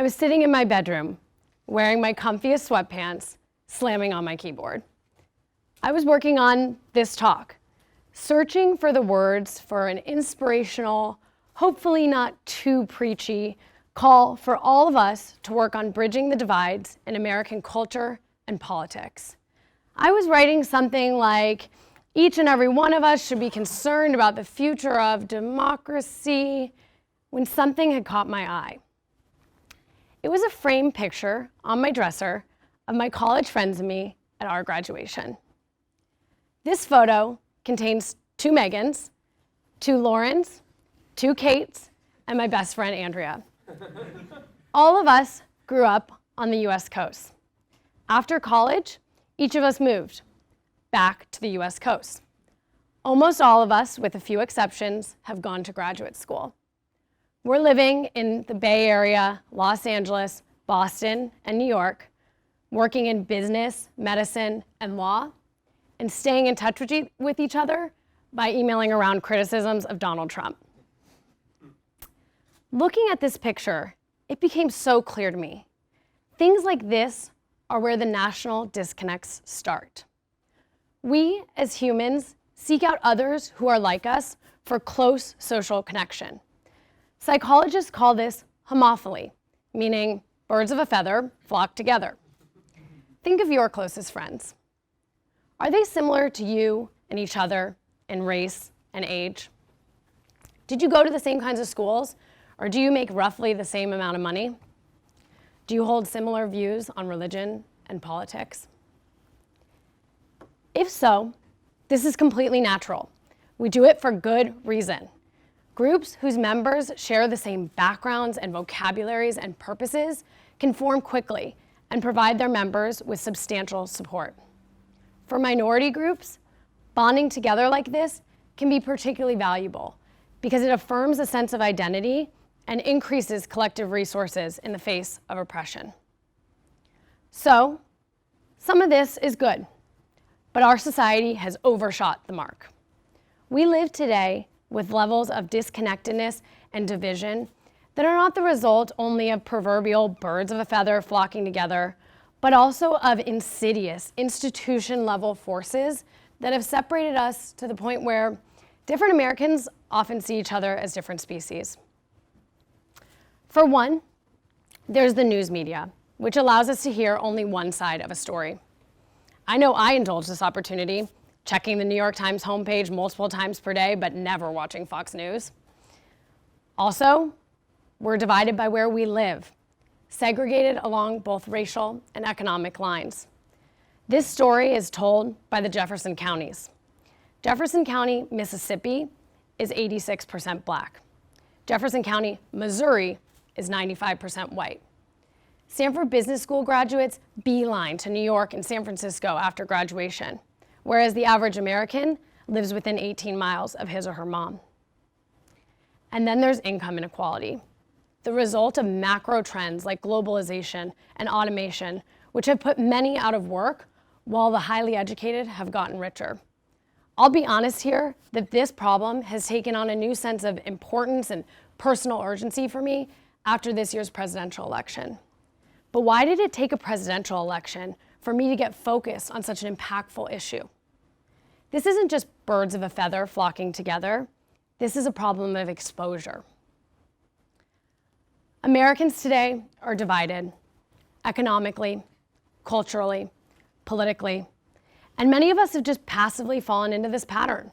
I was sitting in my bedroom, wearing my comfiest sweatpants, slamming on my keyboard. I was working on this talk, searching for the words for an inspirational, hopefully not too preachy, call for all of us to work on bridging the divides in American culture and politics. I was writing something like, each and every one of us should be concerned about the future of democracy, when something had caught my eye. It was a framed picture on my dresser of my college friends and me at our graduation. This photo contains 2 Megans, 2 Laurens, 2 Kates, and my best friend, Andrea. All of us grew up on the US coast. After college, each of us moved back to the US coast. Almost all of us, with a few exceptions, have gone to graduate school. We're living in the Bay Area, Los Angeles, Boston, and New York, working in business, medicine, and law, and staying in touch with each other by emailing around criticisms of Donald Trump. Looking at this picture, it became so clear to me. Things like this are where the national disconnects start. We, as humans, seek out others who are like us for close social connection. Psychologists call this homophily, meaning birds of a feather flock together. Think of your closest friends. Are they similar to you and each other in race and age? Did you go to the same kinds of schools, or do you make roughly the same amount of money? Do you hold similar views on religion and politics? If so, this is completely natural. We do it for good reason. Groups whose members share the same backgrounds and vocabularies and purposes can form quickly and provide their members with substantial support. For minority groups, bonding together like this can be particularly valuable because it affirms a sense of identity and increases collective resources in the face of oppression. So, some of this is good, but our society has overshot the mark. We live today with levels of disconnectedness and division that are not the result only of proverbial birds of a feather flocking together, but also of insidious institution-level forces that have separated us to the point where different Americans often see each other as different species. For one, there's the news media, which allows us to hear only one side of a story. I know I indulge this opportunity, checking the New York Times homepage multiple times per day, but never watching Fox News. Also, we're divided by where we live, segregated along both racial and economic lines. This story is told by the Jefferson counties. Jefferson County, Mississippi is 86% Black. Jefferson County, Missouri is 95% white. Stanford Business School graduates beeline to New York and San Francisco after graduation, whereas the average American lives within 18 miles of his or her mom. And then there's income inequality, the result of macro trends like globalization and automation, which have put many out of work while the highly educated have gotten richer. I'll be honest here that this problem has taken on a new sense of importance and personal urgency for me after this year's presidential election. But why did it take a presidential election for me to get focused on such an impactful issue? This isn't just birds of a feather flocking together. This is a problem of exposure. Americans today are divided economically, culturally, politically, and many of us have just passively fallen into this pattern.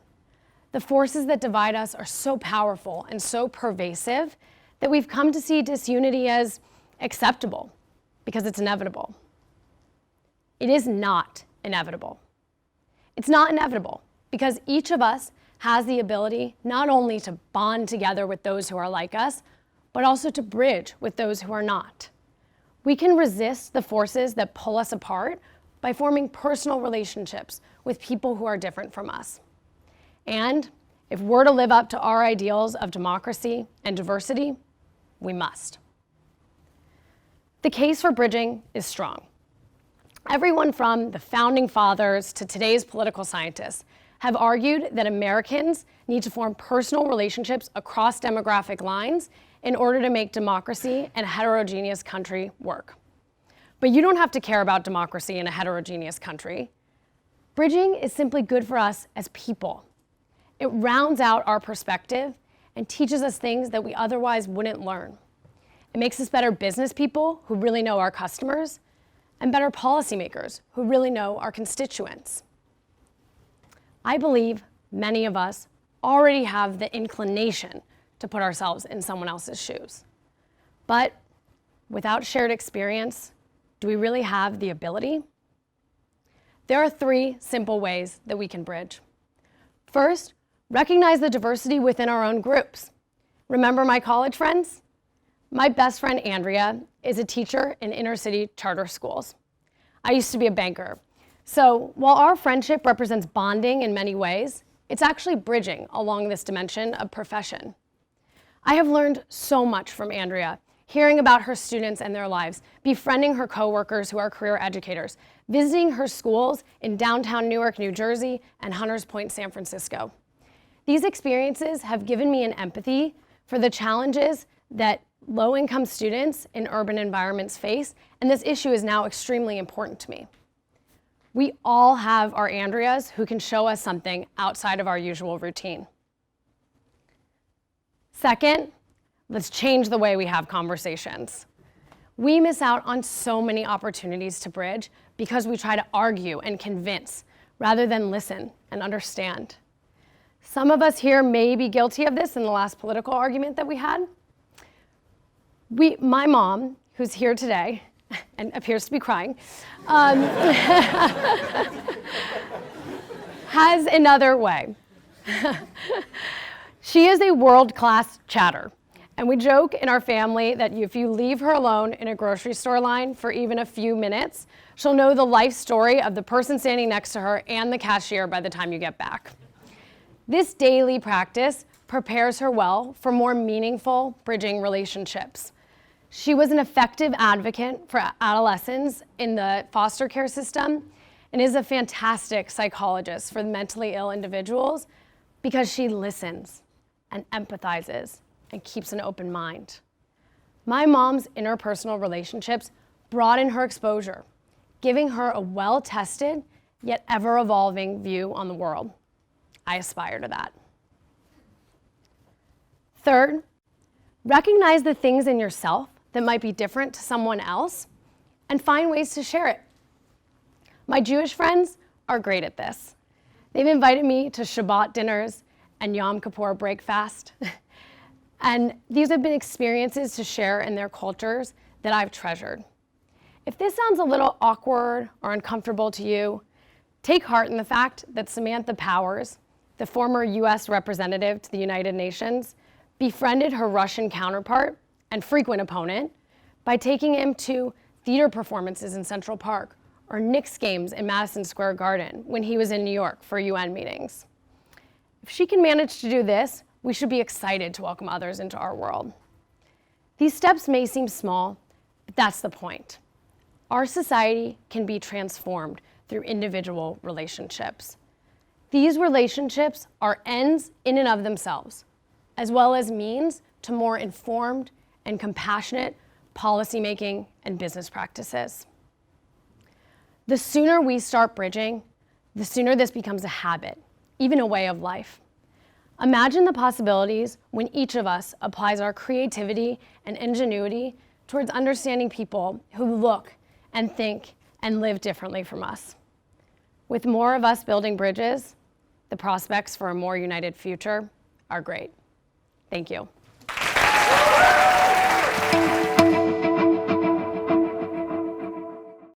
The forces that divide us are so powerful and so pervasive that we've come to see disunity as acceptable because it's inevitable. It is not inevitable. It's not inevitable because each of us has the ability not only to bond together with those who are like us, but also to bridge with those who are not. We can resist the forces that pull us apart by forming personal relationships with people who are different from us. And if we're to live up to our ideals of democracy and diversity, we must. The case for bridging is strong. Everyone from the founding fathers to today's political scientists have argued that Americans need to form personal relationships across demographic lines in order to make democracy in a heterogeneous country work. But you don't have to care about democracy in a heterogeneous country. Bridging is simply good for us as people. It rounds out our perspective and teaches us things that we otherwise wouldn't learn. It makes us better business people who really know our customers, and better policymakers who really know our constituents. I believe many of us already have the inclination to put ourselves in someone else's shoes. But without shared experience, do we really have the ability? There are 3 simple ways that we can bridge. First, recognize the diversity within our own groups. Remember my college friends? My best friend, Andrea, is a teacher in inner city charter schools. I used to be a banker. So while our friendship represents bonding in many ways, it's actually bridging along this dimension of profession. I have learned so much from Andrea, hearing about her students and their lives, befriending her coworkers who are career educators, visiting her schools in downtown Newark, New Jersey, and Hunters Point, San Francisco. These experiences have given me an empathy for the challenges that low-income students in urban environments face, and this issue is now extremely important to me. We all have our Andreas who can show us something outside of our usual routine. Second, let's change the way we have conversations. We miss out on so many opportunities to bridge because we try to argue and convince rather than listen and understand. Some of us here may be guilty of this in the last political argument that we had. My mom, who's here today and appears to be crying, has another way. She is a world-class chatter. And we joke in our family that if you leave her alone in a grocery store line for even a few minutes, she'll know the life story of the person standing next to her and the cashier by the time you get back. This daily practice prepares her well for more meaningful bridging relationships. She was an effective advocate for adolescents in the foster care system and is a fantastic psychologist for mentally ill individuals because she listens and empathizes and keeps an open mind. My mom's interpersonal relationships broaden her exposure, giving her a well-tested yet ever-evolving view on the world. I aspire to that. Third, recognize the things in yourself that might be different to someone else and find ways to share it. My Jewish friends are great at this. They've invited me to Shabbat dinners and Yom Kippur break fast. And these have been experiences to share in their cultures that I've treasured. If this sounds a little awkward or uncomfortable to you, take heart in the fact that Samantha Powers, the former US representative to the United Nations, befriended her Russian counterpart and frequent opponent by taking him to theater performances in Central Park or Knicks games in Madison Square Garden when he was in New York for UN meetings. If she can manage to do this, we should be excited to welcome others into our world. These steps may seem small, but that's the point. Our society can be transformed through individual relationships. These relationships are ends in and of themselves, as well as means to more informed and compassionate policymaking and business practices. The sooner we start bridging, the sooner this becomes a habit, even a way of life. Imagine the possibilities when each of us applies our creativity and ingenuity towards understanding people who look and think and live differently from us. With more of us building bridges, the prospects for a more united future are great. Thank you.